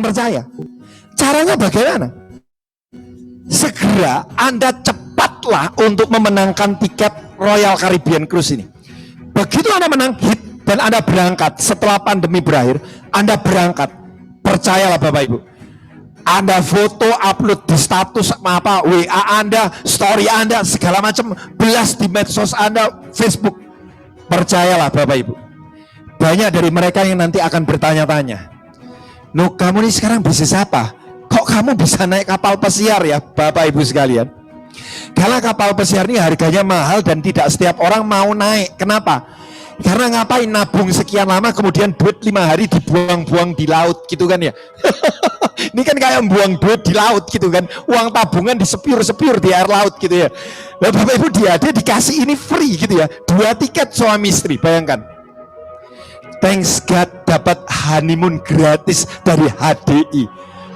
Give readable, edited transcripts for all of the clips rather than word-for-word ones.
percaya. Caranya bagaimana? Segera Anda cepatlah untuk memenangkan tiket Royal Caribbean Cruise ini. Begitu Anda menang hit dan Anda berangkat setelah pandemi berakhir, Anda berangkat. Percayalah Bapak Ibu. Anda foto, upload di status apa, WA Anda, story Anda, segala macam, belas di medsos Anda, Facebook. Percayalah Bapak Ibu. Banyak dari mereka yang nanti akan bertanya-tanya, "No, kamu ini sekarang bisnis apa? Kok kamu bisa naik kapal pesiar ya Bapak Ibu sekalian?" Karena kapal pesiar ini harganya mahal dan tidak setiap orang mau naik. Kenapa? Karena ngapain nabung sekian lama kemudian duit 5 hari dibuang-buang di laut gitu kan ya. Ini kan kayak buang duit di laut gitu kan. Uang tabungan disepir-sepir di air laut gitu ya. Nah, Bapak Ibu dia dikasih ini free gitu ya. 2 tiket suami istri, bayangkan. Thanks God dapat honeymoon gratis dari HDI.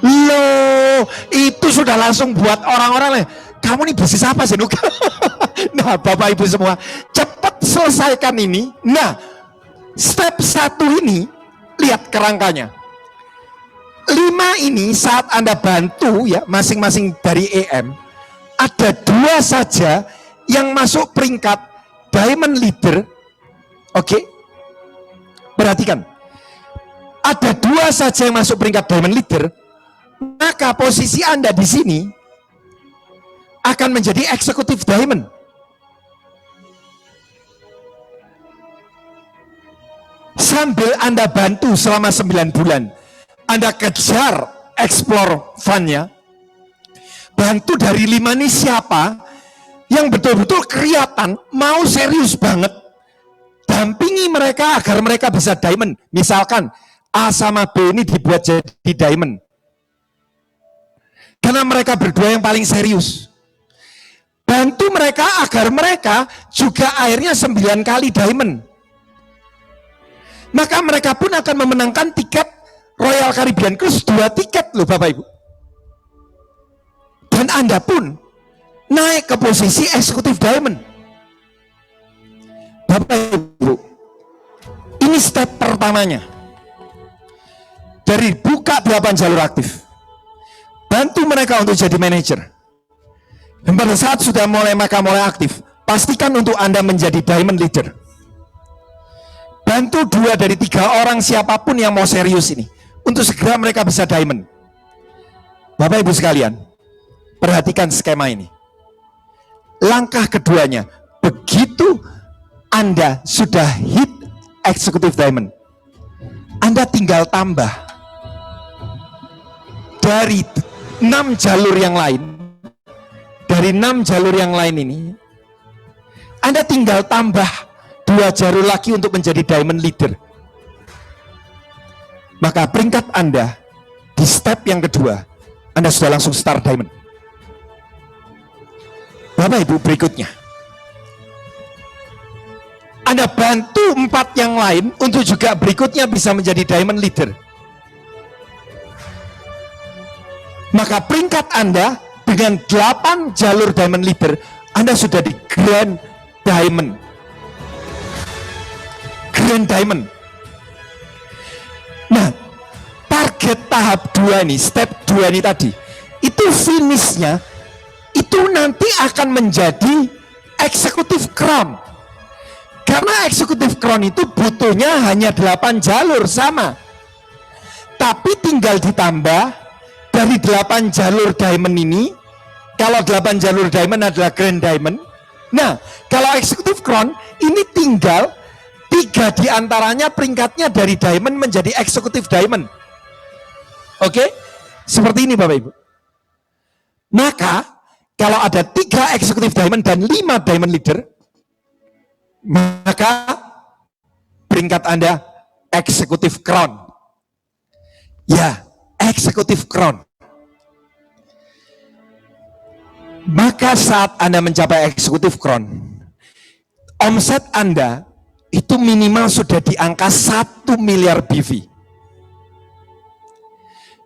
Loh, itu sudah langsung buat orang-orang, kamu nih bisnis apa sih? Nah Bapak Ibu semua, cepat selesaikan ini. Nah, step 1 ini, lihat kerangkanya. 5 ini saat Anda bantu ya, masing-masing dari EM, ada 2 saja yang masuk peringkat Diamond Leader. Oke, perhatikan, ada 2 saja yang masuk peringkat Diamond Leader, maka posisi Anda di sini akan menjadi eksekutif Diamond. Sambil Anda bantu selama 9 bulan, Anda kejar explore fund-nya. Bantu dari 5 ini siapa yang betul-betul kelihatan mau serius banget, dampingi mereka agar mereka bisa Diamond. Misalkan A sama B ini dibuat jadi Diamond karena mereka berdua yang paling serius. Bantu mereka agar mereka juga akhirnya 9 kali Diamond. Maka mereka pun akan memenangkan tiket Royal Caribbean Cruise, 2 tiket loh Bapak Ibu. Dan Anda pun naik ke posisi eksekutif Diamond. Bapak Ibu, ini step pertamanya. Dari buka 8 jalur aktif, bantu mereka untuk jadi manajer. Dan pada saat sudah mulai aktif, pastikan untuk Anda menjadi Diamond Leader. Bantu 2 dari 3 orang siapapun yang mau serius ini, untuk segera mereka bisa Diamond. Bapak Ibu sekalian, perhatikan skema ini. Langkah keduanya, begitu Anda sudah hit eksekutif Diamond, Anda tinggal tambah dari 6 jalur yang lain. Dari 6 jalur yang lain ini, Anda tinggal tambah 2 jalur lagi untuk menjadi Diamond Leader. Maka peringkat Anda di step yang kedua, Anda sudah langsung start Diamond. Bapak Ibu, berikutnya Anda bantu 4 yang lain untuk juga berikutnya bisa menjadi Diamond Leader. Maka peringkat Anda dengan 8 jalur Diamond Leader, Anda sudah di Grand Diamond. Grand Diamond. Nah, target tahap 2 ini, step 2 ini tadi, itu finishnya itu nanti akan menjadi eksekutif crown. Karena eksekutif crown itu butuhnya hanya 8 jalur sama. Tapi tinggal ditambah dari 8 jalur Diamond ini. Kalau 8 jalur Diamond adalah Grand Diamond. Nah, kalau eksekutif crown ini tinggal 3 diantaranya peringkatnya dari Diamond menjadi eksekutif Diamond. Oke, seperti ini Bapak Ibu. Maka kalau ada 3 eksekutif Diamond dan 5 Diamond Leader, maka peringkat Anda eksekutif crown. Ya, eksekutif crown. Maka saat Anda mencapai eksekutif crown, omset Anda itu minimal sudah di angka 1 miliar BV.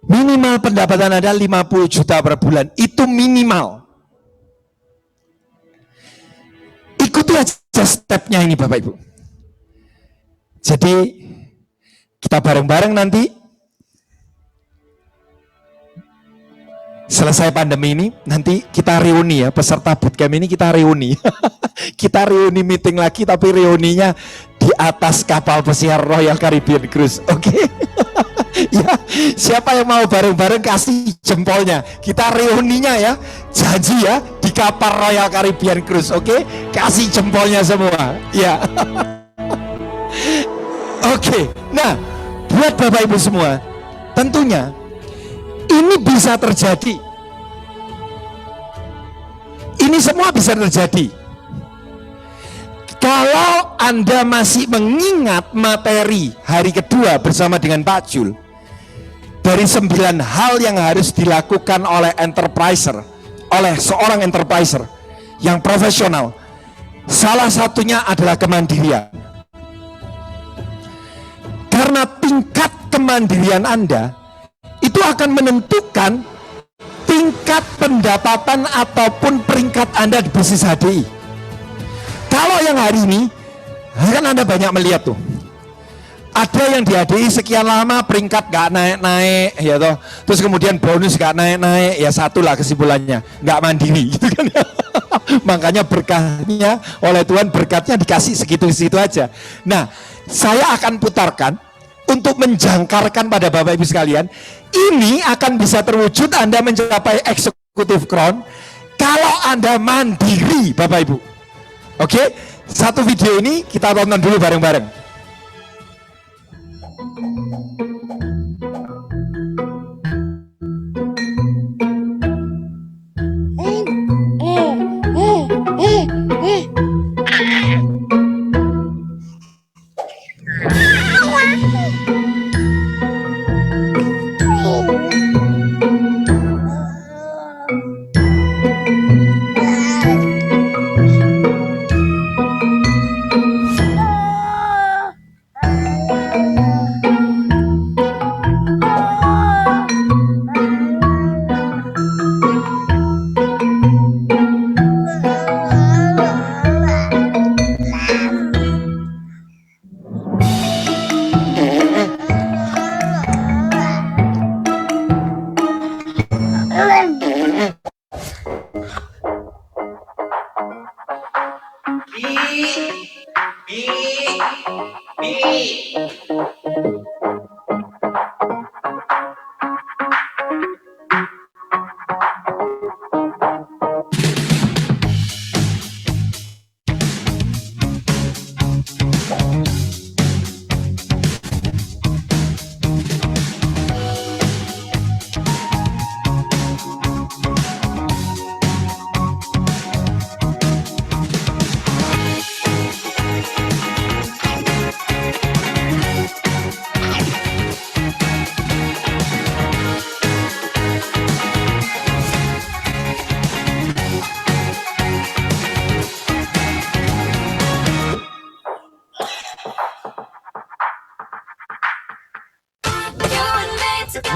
Minimal pendapatan Anda 50 juta per bulan, itu minimal. Ikuti aja stepnya ini Bapak Ibu. Jadi kita bareng-bareng nanti selesai pandemi ini, nanti kita reuni ya, peserta bootcamp ini kita reuni. Kita reuni meeting lagi, tapi reuninya di atas kapal pesiar Royal Caribbean Cruise, oke? Ya, siapa yang mau bareng-bareng kasih jempolnya. Kita reuninya ya, janji ya, di kapal Royal Caribbean Cruise, oke? Kasih jempolnya semua, ya. Oke, nah buat Bapak Ibu semua, tentunya ini bisa terjadi. Ini semua bisa terjadi kalau Anda masih mengingat materi hari kedua bersama dengan Pak Jul. Dari 9 hal yang harus dilakukan oleh enterpriser, oleh seorang enterpriser yang profesional, salah satunya adalah kemandirian. Karena tingkat kemandirian Anda itu akan menentukan tingkat pendapatan ataupun peringkat Anda di bisnis HDI. Kalau yang hari ini, kan Anda banyak melihat tuh, ada yang di HDI sekian lama peringkat gak naik-naik, ya toh. Terus kemudian bonus gak naik-naik, ya satulah kesimpulannya, gak mandiri, gitu kan ya. Makanya berkahnya oleh Tuhan, berkatnya dikasih segitu-segitu aja. Nah, saya akan putarkan untuk menjangkarkan pada Bapak Ibu sekalian, ini akan bisa terwujud Anda mencapai eksekutif crown kalau Anda mandiri, Bapak Ibu. Oke, satu video ini kita tonton dulu bareng-bareng.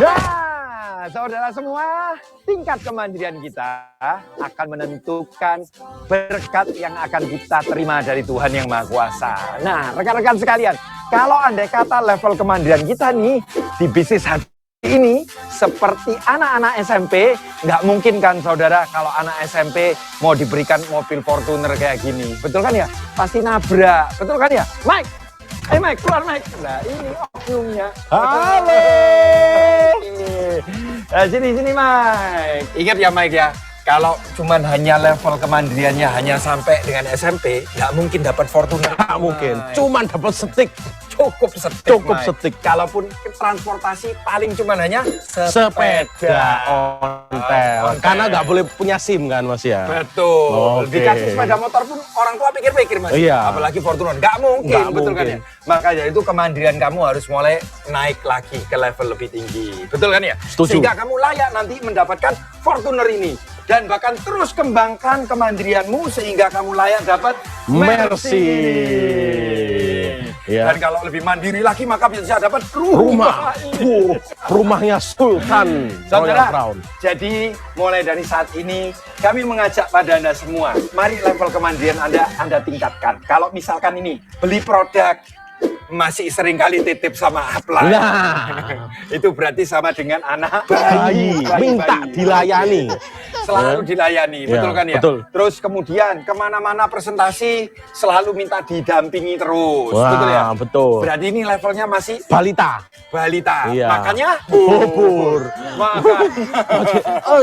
Nah, saudara semua, tingkat kemandirian kita akan menentukan berkat yang akan kita terima dari Tuhan Yang Maha Kuasa. Nah, rekan-rekan sekalian, kalau andai kata level kemandirian kita nih di bisnis hati ini seperti anak-anak SMP, nggak mungkin kan saudara kalau anak SMP mau diberikan mobil Fortuner kayak gini. Betul kan ya? Pasti nabrak. Betul kan ya? Mike! Mike, keluar Mike. Nah, ini oknumnya. Halo. Nah, sini Mike. Ingat ya Mike ya, kalau cuman hanya level kemandiriannya hanya sampai dengan SMP, nggak mungkin dapat Fortuner. Nggak mungkin, cuman dapat setik. Cukup setik. Cukup setik. Kalaupun transportasi paling cuman hanya sepeda ontel. Karena nggak boleh punya SIM kan Mas ya. Betul. Oke. Dikasih sepeda motor pun orang tua pikir-pikir Mas. Iya. Apalagi Fortuner. Nggak mungkin, Nggak betul kan mungkin. ya? Makanya itu kemandirian kamu harus mulai naik lagi ke level lebih tinggi. Betul kan ya? Setuju. Sehingga kamu layak nanti mendapatkan Fortuner ini. Dan bahkan terus kembangkan kemandirianmu sehingga kamu layak dapat Mercy. Ya. Dan kalau lebih mandiri lagi maka bisa dapat Rumah. Rumahnya Sultan Royal Saudara, Crown. jadi mulai dari saat ini kami mengajak pada Anda semua, mari level kemandirian Anda tingkatkan. Kalau misalkan ini beli produk, masih sering kali titip sama upline. Nah, Itu berarti sama dengan anak bayi minta bayi. dilayani. Selalu dilayani, Ya, betul kan ya? betul. Terus kemudian kemana-mana presentasi selalu minta didampingi terus, Wah, betul ya? betul. Berarti ini levelnya masih Balita. balita, Iya. makanya Bubur. Oh,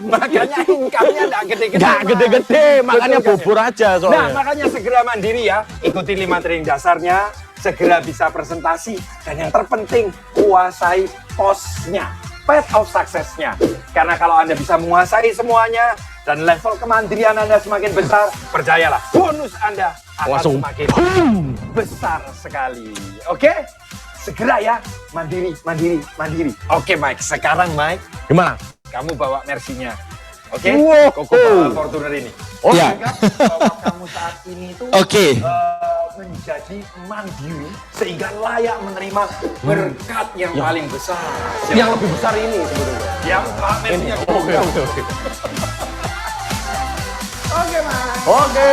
makanya income-nya nggak gede-gede. Nggak Mas. gede-gede, makanya Betul kan ya? bubur aja Nah, soalnya. makanya segera mandiri ya, ikuti 5 training dasarnya, segera bisa presentasi, dan yang terpenting kuasai posnya, path of success-nya. Karena kalau Anda bisa menguasai semuanya dan level kemandirian Anda semakin besar, percayalah, bonus Anda akan Langsung semakin boom. besar sekali. Oke? Segera ya, mandiri, mandiri, mandiri. Oke, Mike. Sekarang, Mike, Gimana? kamu bawa Mercy-nya. Oke? Wow. Koko bawa Fortuner ini. Oh, Ya. Anggap bahwa kamu saat ini tuh Oke. menjadi mandiri sehingga layak menerima berkat yang paling besar. yang lebih besar ini sebetulnya. yang Pak Mercy-nya. Oke, oke, oke. Oke, Mas. Oke.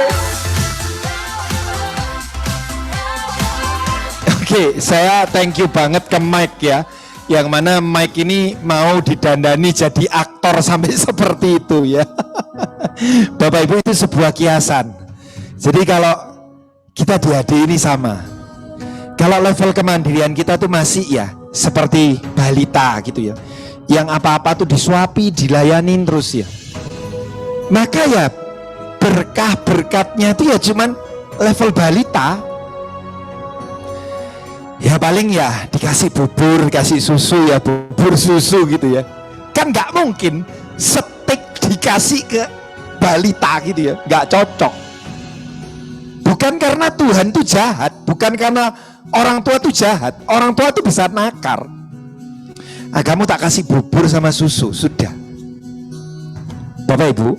Oke, saya thank you banget ke Mike ya. Yang mana Mike ini mau didandani jadi aktor sampai seperti itu ya. Bapak Ibu, itu sebuah kiasan. Jadi kalau kita di HD ini sama. Kalau level kemandirian kita tuh masih ya seperti balita gitu ya. Yang apa-apa tuh disuapi, dilayanin terus ya. Maka ya berkah-berkatnya itu ya cuman level balita. Ya paling ya dikasih bubur, dikasih susu ya, bubur susu gitu ya. Kan nggak mungkin steak dikasih ke balita gitu ya, nggak cocok. Bukan karena Tuhan tuh jahat, bukan karena orang tua tuh jahat. Orang tua tuh bisa nakar. Ah, kamu tak kasih bubur sama susu, sudah. Bapak Ibu,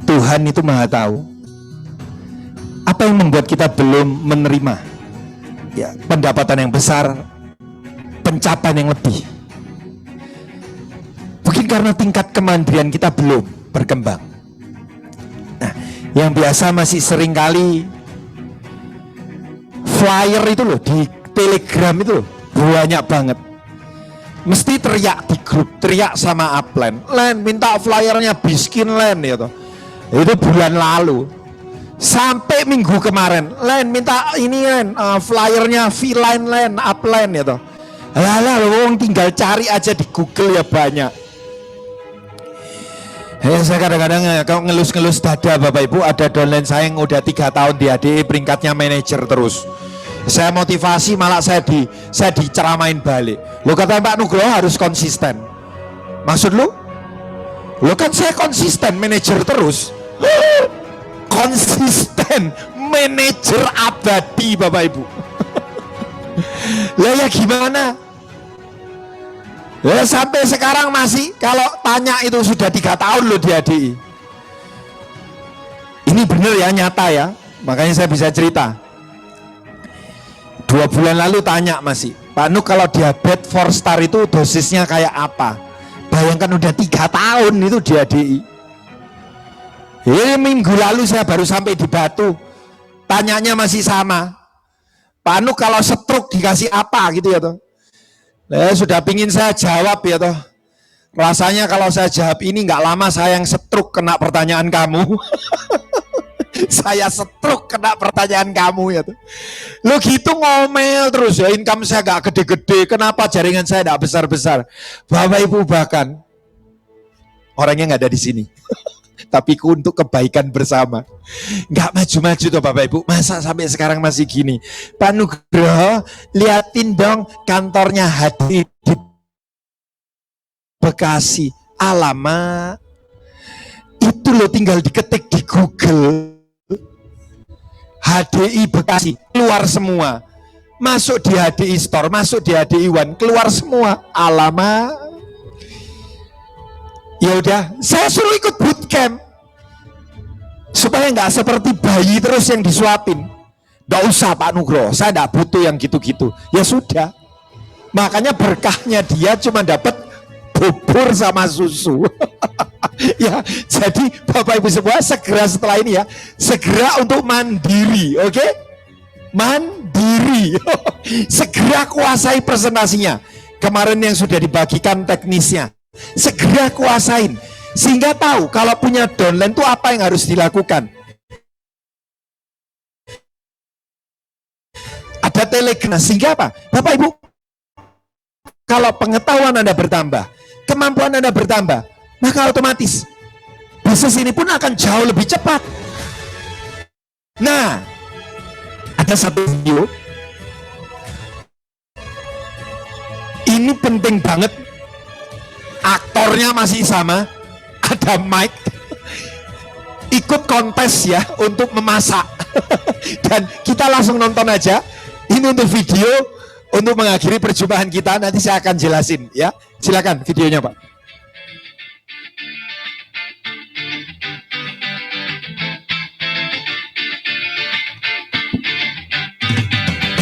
Tuhan itu maha tahu. Apa yang membuat kita belum menerima ya pendapatan yang besar, pencapaian yang lebih? Mungkin karena tingkat kemandirian kita belum berkembang. Nah, yang biasa masih sering kali flyer itu loh di Telegram itu loh, banyak banget. Mesti teriak di grup, teriak sama upline, Len minta flyernya Biskin Len ya toh. Itu bulan lalu. Sampai minggu kemarin, Len minta ini Len, flyernya V-Line Len, upline ya toh. Alah, wong tinggal cari aja di Google ya banyak. Saya kadang-kadang kalau ngelus-ngelus dada Bapak Ibu, ada downline saya yang udah 3 tahun di ADE peringkatnya manajer terus. Saya motivasi malah saya diceramain balik. Lo kata Pak Nugroho harus konsisten. Maksud lu? Lo kan saya konsisten manajer terus. Konsisten manajer abadi Bapak Ibu. Lah ya gimana? Ya sampai sekarang masih kalau tanya itu sudah 3 tahun loh di ADI. Ini bener ya, nyata ya. Makanya saya bisa cerita. 2 bulan lalu tanya masih, Pak Nuk kalau diabetes 4 star itu dosisnya kayak apa? Bayangkan udah 3 tahun itu di ADI. Minggu lalu saya baru sampai di Batu. Tanyanya masih sama. Pak Nuk kalau stroke dikasih apa gitu ya toh. Sudah pingin saya jawab ya toh. Rasanya kalau saya jawab ini nggak lama saya yang stroke kena pertanyaan kamu. Saya stroke kena pertanyaan kamu ya tuh. Lo gitu ngomel terus ya, income saya gak gede-gede, kenapa jaringan saya gak besar-besar. Bapak Ibu bahkan orangnya nggak ada di sini. Tapi untuk kebaikan bersama. Nggak maju-maju tuh Bapak Ibu. Masa sampai sekarang masih gini. Pak Nugroho, liatin dong kantornya HD di Bekasi. Alamak. Itu lo tinggal diketik di Google. HDI Bekasi, keluar semua. Masuk di HDI Store, masuk di HDI One, keluar semua. Alamak. Ya udah, saya suruh ikut bootcamp supaya nggak seperti bayi terus yang disuapin. Nggak usah Pak Nugroho, saya nggak butuh yang gitu-gitu. Ya sudah, makanya berkahnya dia cuma dapat bubur sama susu. Ya, jadi Bapak Ibu semua segera setelah ini ya, segera untuk mandiri, oke? mandiri. Segera kuasai presentasinya. Kemarin yang sudah dibagikan teknisnya, segera kuasain sehingga tahu kalau punya downline itu apa yang harus dilakukan. Ada Telegram, sehingga apa? Bapak Ibu, kalau pengetahuan Anda bertambah, kemampuan Anda bertambah, maka otomatis bisnis ini pun akan jauh lebih cepat. Nah, ada satu video, ini penting banget, aktornya masih sama, ada Mike, ikut kontes ya untuk memasak. Dan kita langsung nonton aja. Ini untuk video, untuk mengakhiri perjumpaan kita. Nanti saya akan jelasin ya. Silakan videonya Pak.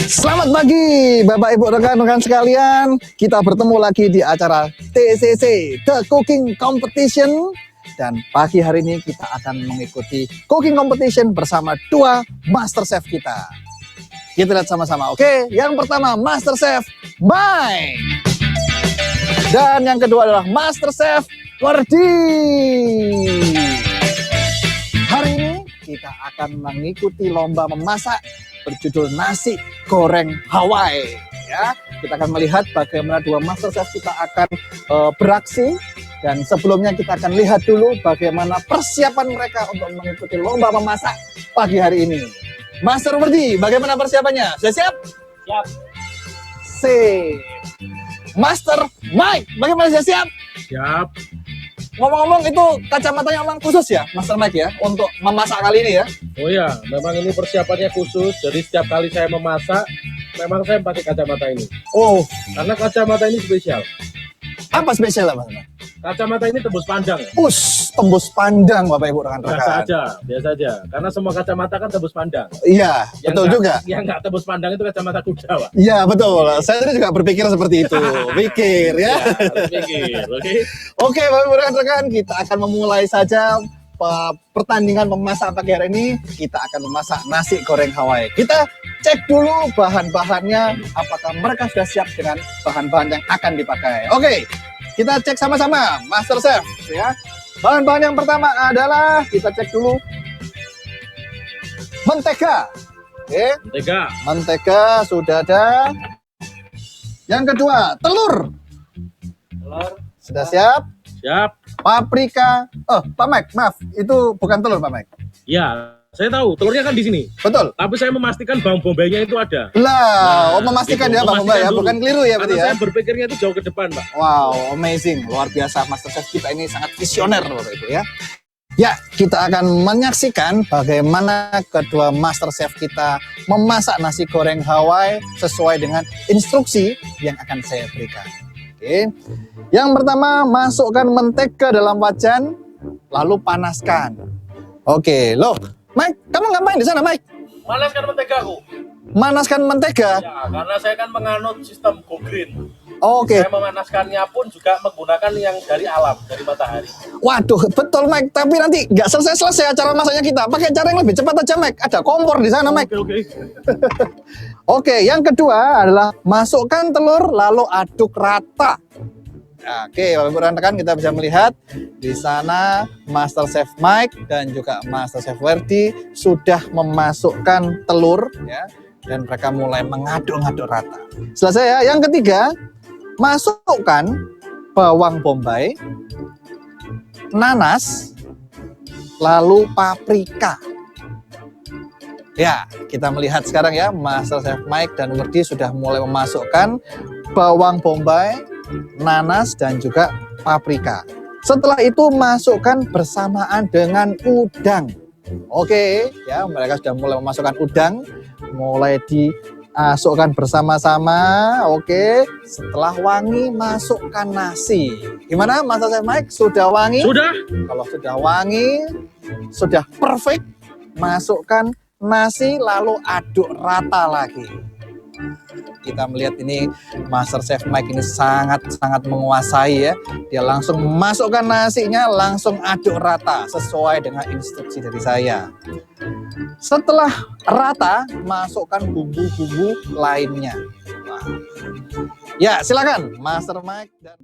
Selamat pagi Bapak Ibu rekan-rekan sekalian. Kita bertemu lagi di acara TCC The Cooking Competition. Dan pagi hari ini kita akan mengikuti cooking competition bersama dua master chef kita. Kita lihat sama-sama. Oke, yang pertama Master Chef Mike. Dan yang kedua adalah Master Chef Wardi. Hari ini kita akan mengikuti lomba memasak berjudul nasi goreng Hawaii. Ya, kita akan melihat bagaimana dua master chef kita akan beraksi, dan sebelumnya kita akan lihat dulu bagaimana persiapan mereka untuk mengikuti lomba memasak pagi hari ini. Master Wardi, bagaimana persiapannya? Sudah siap? Siap. Sip. Master Mike, bagaimana sudah siap? Siap. Ngomong-ngomong itu kacamatanya memang khusus ya, Master Mike ya, untuk memasak kali ini ya? Oh ya, memang ini persiapannya khusus. Jadi setiap kali saya memasak, memang saya pakai kacamata ini. Oh, Karena kacamata ini spesial. apa spesial Mas? Kacamata ini tembus pandang. Tembus pandang Bapak Ibu Biasa rekan-rekan. aja, biasa aja. Karena semua kacamata kan tembus pandang. Iya, betul juga. Yang nggak tembus pandang itu kacamata kuda, Pak. Iya, betul. Saya tadi juga berpikir seperti itu. Pikir ya. Pikir, oke. Oke, Bapak Ibu rekan-rekan, kita akan memulai saja pertandingan memasak pagi hari ini. Kita akan memasak nasi goreng Hawaii. Kita cek dulu bahan-bahannya, apakah mereka sudah siap dengan bahan-bahan yang akan dipakai. Oke, kita cek sama-sama, Master Chef ya. Bahan-bahan yang pertama adalah, kita cek dulu, mentega. Oke, mentega sudah ada. Yang kedua, telur. Telur. Sudah siap. Siap. Paprika. Oh, Pak Mike, maaf, itu bukan telur Pak Mike. Ya, saya tahu telurnya kan di sini. Betul. Tapi saya memastikan bawang bombaynya itu ada. Lah, memastikan gitu. ya Bang Mbak ya, Memastikan bukan dulu. keliru ya berarti Karena ya. saya berpikirnya itu jauh ke depan, Pak. Wow, amazing. Luar biasa, Master Chef kita ini sangat visioner Bapak Ibu ya. Ya, kita akan menyaksikan bagaimana kedua Master Chef kita memasak nasi goreng Hawaii sesuai dengan instruksi yang akan saya berikan. Oke. Yang pertama, masukkan mentega dalam wajan, lalu panaskan. Oke, loh, Mike, kamu ngapain di sana, Mike? Manaskan mentegaku. Manaskan mentega. Ya, karena saya kan menganut sistem go green. Oke. Saya memanaskannya pun juga menggunakan yang dari alam, dari matahari. Waduh, betul Mike. Tapi nanti nggak selesai acara masaknya kita. Pakai cara yang lebih cepat aja, Mike. Ada kompor di sana, Mike. Oke. Oke, yang kedua adalah masukkan telur lalu aduk rata. Oke, Bapak Ibu rekan-rekan, kita bisa melihat di sana Master Chef Mike dan juga Master Chef Wardi sudah memasukkan telur ya, dan mereka mulai mengaduk-aduk rata. Selesai ya. Yang ketiga, masukkan bawang bombay, nanas, lalu paprika. Ya, kita melihat sekarang ya, Master Chef Mike dan Wardi sudah mulai memasukkan bawang bombay, nanas, dan juga paprika. Setelah itu masukkan bersamaan dengan udang. Oke, ya, mereka sudah mulai memasukkan udang, mulai dimasukkan bersama-sama. Oke, setelah wangi masukkan nasi. Gimana Master Chef Mike? Sudah wangi? Sudah. Kalau sudah wangi, sudah perfect, masukkan nasi lalu aduk rata lagi. Kita melihat ini Master Chef Mike ini sangat-sangat menguasai ya. Dia langsung masukkan nasinya, langsung aduk rata sesuai dengan instruksi dari saya. Setelah rata, masukkan bumbu-bumbu lainnya. Wah. Ya, silakan Master Mike dan